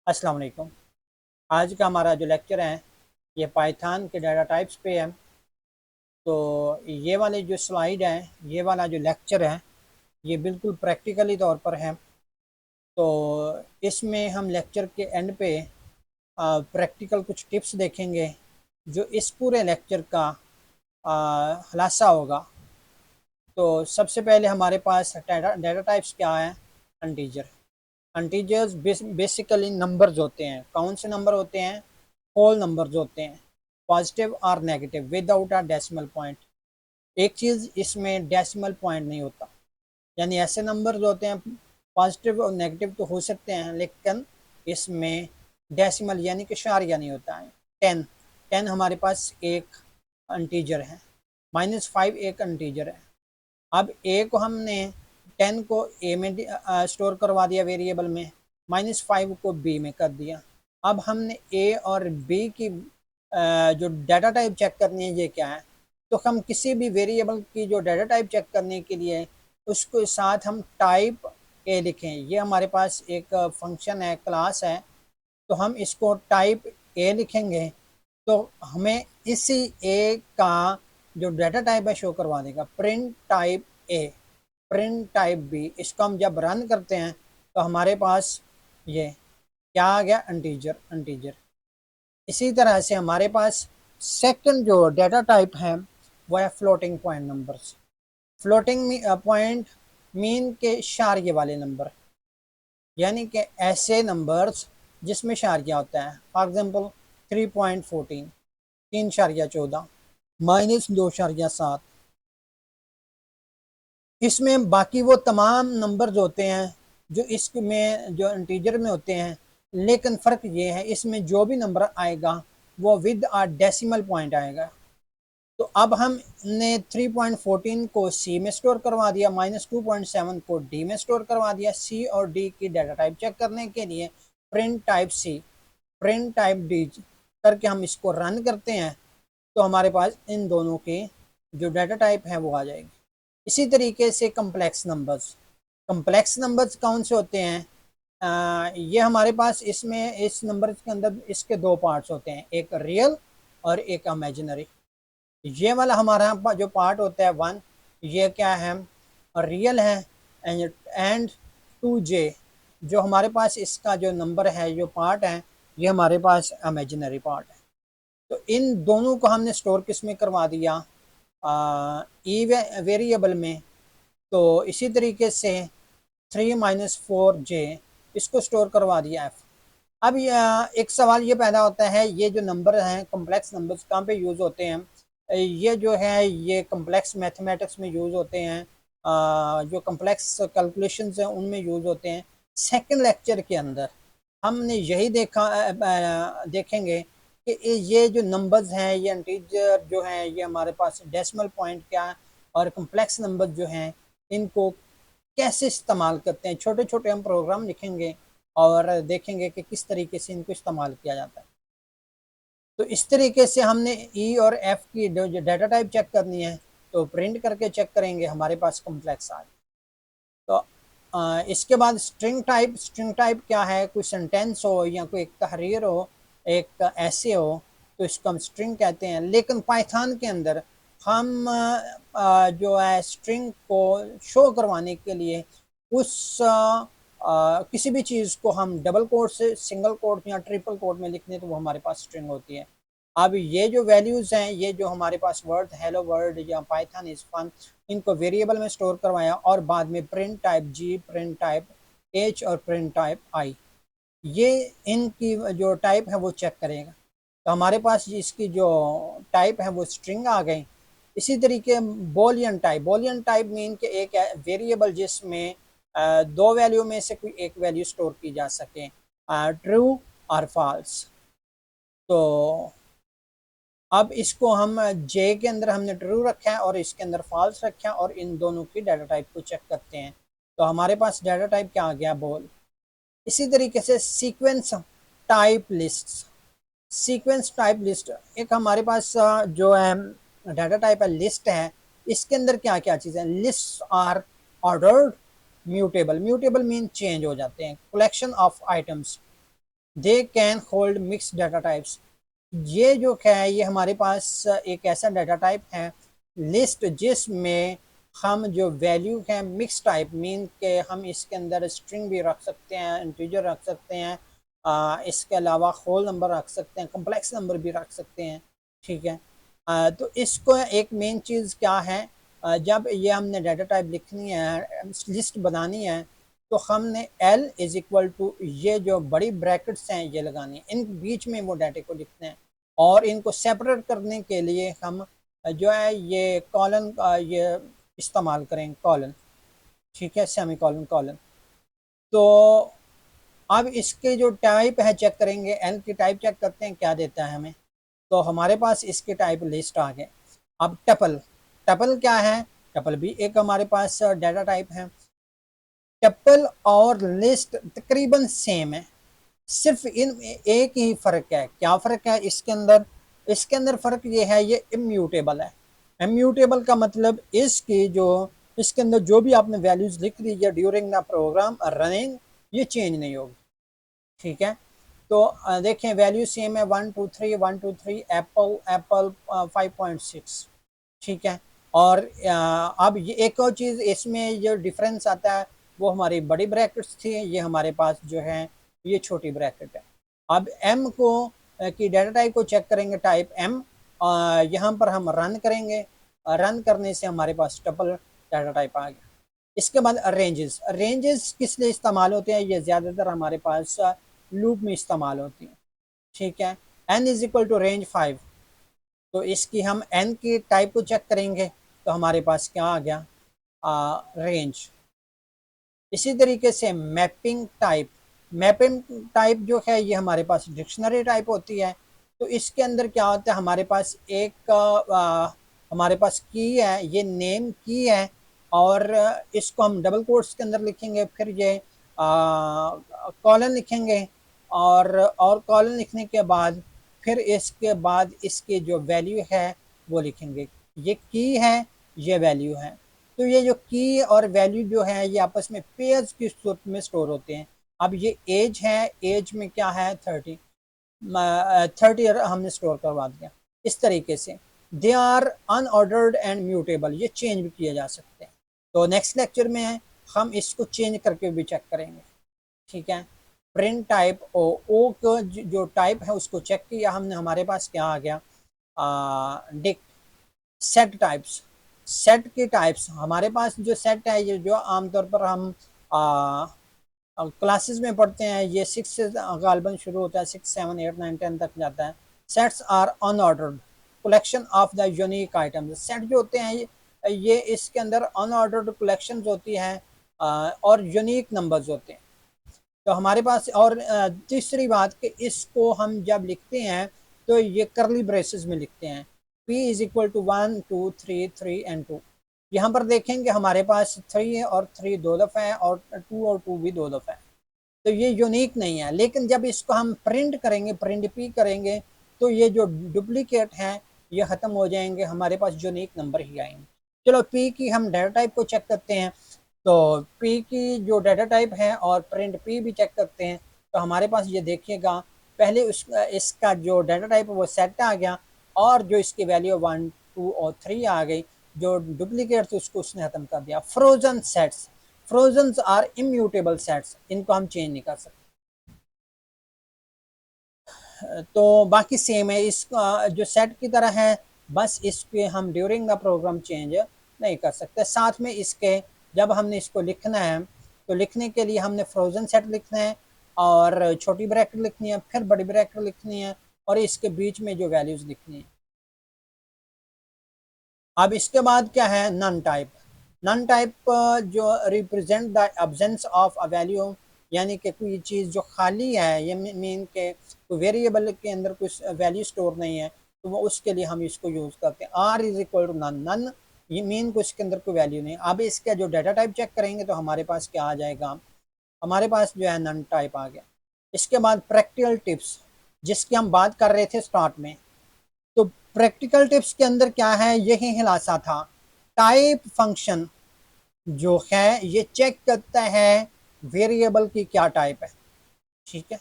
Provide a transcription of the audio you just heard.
अस्सलाम वालेकुम। आज का हमारा जो लेक्चर है ये पाइथन के डाटा टाइप्स पे है। तो ये वाले जो स्लाइड है, ये वाला जो लेक्चर है, ये बिल्कुल प्रैक्टिकली तौर पर है। तो इसमें हम लेक्चर के एंड पे प्रैक्टिकल कुछ टिप्स देखेंगे जो इस पूरे लेक्चर का खुलासा होगा। तो सबसे पहले हमारे पास डाटा टाइप्स क्या है? इंटीजर। इंटीजर्स बेसिकली नंबर्स होते हैं। कौन से नंबर होते हैं? होल नंबर्स होते हैं, पॉजिटिव और negative, without a decimal point. एक चीज़, इसमें डेसिमल पॉइंट नहीं होता। यानी ऐसे नंबर्स होते हैं, पॉजिटिव और नेगेटिव तो हो सकते हैं, लेकिन इसमें डेसिमल यानी कि शारिया नहीं होता है। 10 10 हमारे पास एक इंटीजर है। -5 एक इंटीजर है। अब ए को हमने 10 को ए में स्टोर करवा दिया वेरिएबल में, -5 को बी में कर दिया। अब हमने ए और बी की जो डाटा टाइप चेक करनी है, ये क्या है? तो हम किसी भी वेरिएबल की जो डाटा टाइप चेक करने के लिए उसके साथ हम टाइप ए लिखें। ये हमारे पास एक फंक्शन है, क्लास है। तो हम इसको टाइप ए लिखेंगे तो हमें इसी ए का जो डाटा टाइप है शो करवा देगा। Print type A, print type B. इसको हम जब रन करते हैं तो हमारे पास ये क्या आ गया? इंटीजर। इंटीजर। इसी तरह से हमारे पास सेकंड जो डाटा टाइप है वो है floating point numbers. Floating point mean के शार्य वाले नंबर, यानी कि ऐसे नंबर्स जिसमें शारिया होता है। For example 3.14, 3.14, -2.7। इसमें बाकी वो तमाम नंबर्स होते हैं जो इसमें जो इंटीजर में होते हैं, लेकिन फ़र्क ये है इसमें जो भी नंबर आएगा वो विद अ डेसिमल पॉइंट आएगा। तो अब हमने 3.14 को सी में स्टोर करवा दिया, -2.7 को डी में स्टोर करवा दिया। सी और डी की डाटा टाइप चेक करने के लिए print type C, print type D करके हम इसको रन करते हैं तो हमारे पास इन दोनों के जो डाटा टाइप है वो आ जाएगी। इसी तरीके से कम्प्लेक्स नंबर्स। कम्प्लेक्स नंबर्स कौन से होते हैं? ये हमारे पास इसमें इस नंबर के अंदर इसके दो पार्ट्स होते हैं, एक रियल और एक इमेजिनरी। ये वाला हमारा जो पार्ट होता है 1, ये क्या है? रियल है। एंड 2j जो हमारे पास इसका जो नंबर है, जो पार्ट है, ये हमारे पास इमेजिनरी पार्ट है। तो इन दोनों को हमने स्टोर किस में करवा दिया? ई वेरिएबल में। तो इसी तरीके से 3-4j इसको स्टोर करवा दिया एफ। अब एक सवाल ये पैदा होता है, ये जो नंबर हैं कम्प्लेक्स नंबर्स कहाँ पे यूज़ होते हैं? ये जो है ये कम्प्लेक्स मैथमेटिक्स में यूज़ होते हैं। जो कम्प्लेक्स कैलकुलेशंस हैं उनमें यूज़ होते हैं। सेकंड लेक्चर के अंदर हमने यही देखेंगे कि ये जो नंबर्स हैं, ये इंटीजर जो हैं, ये हमारे पास डेसिमल पॉइंट क्या है और कम्प्लेक्स नंबर जो हैं इनको कैसे इस्तेमाल करते हैं। छोटे छोटे हम प्रोग्राम लिखेंगे और देखेंगे कि किस तरीके से इनको इस्तेमाल किया जाता है। तो इस तरीके से हमने ई और एफ की जो डाटा टाइप चेक करनी है तो प्रिंट करके चेक करेंगे, हमारे पास कॉम्प्लेक्स आ गया। तो इसके बाद स्ट्रिंग टाइप। स्ट्रिंग टाइप क्या है? कोई सेंटेंस हो या कोई एक तहरीर हो, एक ऐसे हो, तो इसको हम स्ट्रिंग कहते हैं। लेकिन पाइथन के अंदर हम जो है स्ट्रिंग को शो करवाने के लिए उस किसी भी चीज़ को हम डबल कोट से सिंगल कोट या ट्रिपल कोट में लिख दें तो वो हमारे पास स्ट्रिंग होती है। अब ये जो वैल्यूज़ हैं, ये जो हमारे पास वर्ड हेलो वर्ल्ड या पाइथन इज फन, इनको वेरिएबल में स्टोर करवाया और बाद में प्रिंट टाइप जी, प्रिंट टाइप एच और प्रिंट टाइप आई, ये इनकी जो टाइप है वो चेक करेगा। तो हमारे पास इसकी जो टाइप है वो स्ट्रिंग आ गई। इसी तरीके Boolean type. Boolean type mean के एक वेरिएबल जिसमें दो वैल्यू में से कोई एक वैल्यू स्टोर की जा सके, ट्रू और फॉल्स। तो अब इसको हम जे के अंदर हमने ट्रू रखा है और इसके अंदर फॉल्स रखा है और इन दोनों की डाटा टाइप को चेक करते हैं तो हमारे पास डाटा टाइप क्या आ गया? बोल। इसी तरीके से sequence type list. Sequence type list एक हमारे पास जो है डाटा टाइप है, लिस्ट है। इसके अंदर क्या क्या चीज़ें? List are ordered, mutable. Mutable mean change हो जाते हैं। Collection of items. They can hold mix data types. ये जो है ये हमारे पास एक ऐसा डाटा टाइप है लिस्ट जिसमें हम जो वैल्यू है मिक्स टाइप मीन के हम इसके अंदर स्ट्रिंग भी रख सकते हैं, इंटीजर रख सकते हैं, इसके अलावा होल नंबर रख सकते हैं, कम्प्लेक्स नंबर भी रख सकते हैं। ठीक है। तो इसको एक मेन चीज़ क्या है, जब ये हमने डाटा टाइप लिखनी है, लिस्ट बनानी है, तो हमने L इज इक्वल टू ये जो बड़ी ब्रैकेट्स हैं ये लगानी है, इन बीच में वो डाटे को लिखते हैं। और इनको सेपरेट करने के लिए हम जो है ये कॉलन ये इस्तेमाल करें, कॉलन। ठीक है, सेमी कॉलन कॉलन। तो अब इसके जो टाइप है चेक करेंगे, एल की टाइप चेक करते हैं क्या देता है हमें। तो हमारे पास इसके टाइप लिस्ट आ गए। अब टपल, टपल क्या है, टपल भी एक हमारे पास डाटा टाइप है। टपल और लिस्ट तकरीबन सेम है, सिर्फ इन एक ही फ़र्क है। क्या फ़र्क है इसके अंदर, इसके अंदर फ़र्क ये है ये इम्यूटेबल है। इम्यूटेबल का मतलब इसकी जो इसके अंदर जो भी आपने वैल्यूज़ लिख दी है ड्यूरिंग द प्रोग्राम रनिंग, ये चेंज नहीं होगी। ठीक है। तो देखें वैल्यू सेम है 1 2 3 एप्पल एप्पल 5.6। ठीक है। और अब ये एक और चीज़ इसमें जो डिफरेंस आता है वो हमारी बड़ी ब्रैकेट्स थी, ये हमारे पास जो है ये छोटी ब्रैकेट है। अब एम को की डाटा टाइप को चेक करेंगे, टाइप एम, यहाँ पर हम रन करेंगे, रन करने से हमारे पास टपल डाटा टाइप आ गया। इसके बाद रेंजेस, रेंजेस किस लिए इस्तेमाल होते हैं, ये ज़्यादातर हमारे पास लूप में इस्तेमाल होती हैं। ठीक है। n is equal to range 5, तो इसकी हम n की टाइप को चेक करेंगे तो हमारे पास क्या आ गया, रेंज। इसी तरीके से मैपिंग टाइप, मैपिंग टाइप जो है ये हमारे पास डिक्शनरी टाइप होती है। तो इसके अंदर क्या होता है, हमारे पास एक हमारे पास की है, ये नेम की है, और इसको हम डबल कोट्स के अंदर लिखेंगे, फिर ये कॉलन लिखेंगे, और कॉलन लिखने के बाद फिर इसके बाद इसकी जो वैल्यू है वो लिखेंगे। ये की है, ये वैल्यू है। तो ये जो की और वैल्यू जो है ये आपस में पेयर्स की सूरत में स्टोर होते हैं। अब ये एज है, एज में क्या है 30, 30 हमने स्टोर करवा दिया। इस तरीके से they are unordered and mutable, ये चेंज भी किए जा सकते हैं। तो नेक्स्ट लेक्चर में हम इसको चेंज करके भी चेक करेंगे। ठीक है। प्रिंट टाइप ओ का जो टाइप है उसको चेक किया हमने, हमारे पास क्या आ गया, डिक्ट। सेट टाइप्स, सेट के टाइप्स हमारे पास जो सेट है ये जो आमतौर पर हम क्लासेस में पढ़ते हैं, ये 6 से गालबन शुरू होता है, 6 7 8 9 10 तक जाता है। Sets are unordered collection of the unique items. Set जो होते हैं ये इसके अंदर अनऑर्डर्ड कलेक्शन होती हैं और यूनिक नंबर्स होते हैं। तो हमारे पास और तीसरी बात कि इसको हम जब लिखते हैं तो ये करली ब्रेसेस में लिखते हैं, p is equal to 1 2 3 3 and 2। यहाँ पर देखेंगे हमारे पास 3 और 3 दो दफ़ा है और 2 और 2 भी दो दफ़ा है, तो ये यूनिक नहीं है। लेकिन जब इसको हम प्रिंट करेंगे, प्रिंट p करेंगे, तो ये जो डुप्लीकेट हैं ये ख़त्म हो जाएंगे, हमारे पास यूनिक नंबर ही आएंगे। चलो p की हम डाटा टाइप को चेक करते हैं। तो p की जो डाटा टाइप है और प्रिंट p भी चेक करते हैं। तो हमारे पास ये देखिएगा पहले इसका जो डाटा टाइप है वो सेट आ गया, और जो इसकी वैल्यू 1 2 और 3 आ गई, जो डुप्लीकेट थी उसको उसने ख़त्म कर दिया। Frozen sets, frozen are immutable sets, इनको हम चेंज नहीं कर सकते। तो बाकी सेम है, इस जो सेट की तरह है, बस इस पे हम ड्यूरिंग द प्रोग्राम चेंज नहीं कर सकते। साथ में इसके जब हमने इसको लिखना है तो लिखने के लिए हमने फ्रोजन सेट लिखना है, और छोटी ब्रैकेट लिखनी है, फिर बड़ी ब्रैकेट लिखनी है, और इसके बीच में जो वैल्यूज़ लिखनी है। अब इसके बाद क्या है, नन टाइप। नन टाइप जो represent the absence of a value, यानी कि कोई चीज़ जो खाली है, ये मीन के कोई वेरिएबल के अंदर कुछ वैल्यू स्टोर नहीं है, तो वो उसके लिए हम इसको यूज़ करते हैं। R is equal to none, none ये मीन को इसके अंदर कोई वैल्यू नहीं। अब इसका जो डाटा टाइप चेक करेंगे तो हमारे पास क्या आ जाएगा, हमारे पास जो है नन टाइप आ गया। इसके बाद प्रैक्टिकल टिप्स, जिसकी हम बात कर रहे थे स्टार्ट में। तो प्रैक्टिकल टिप्स के अंदर क्या है, यही हिलासा था। टाइप फंक्शन जो है ये चेक करता है वेरिएबल की क्या टाइप है। ठीक है।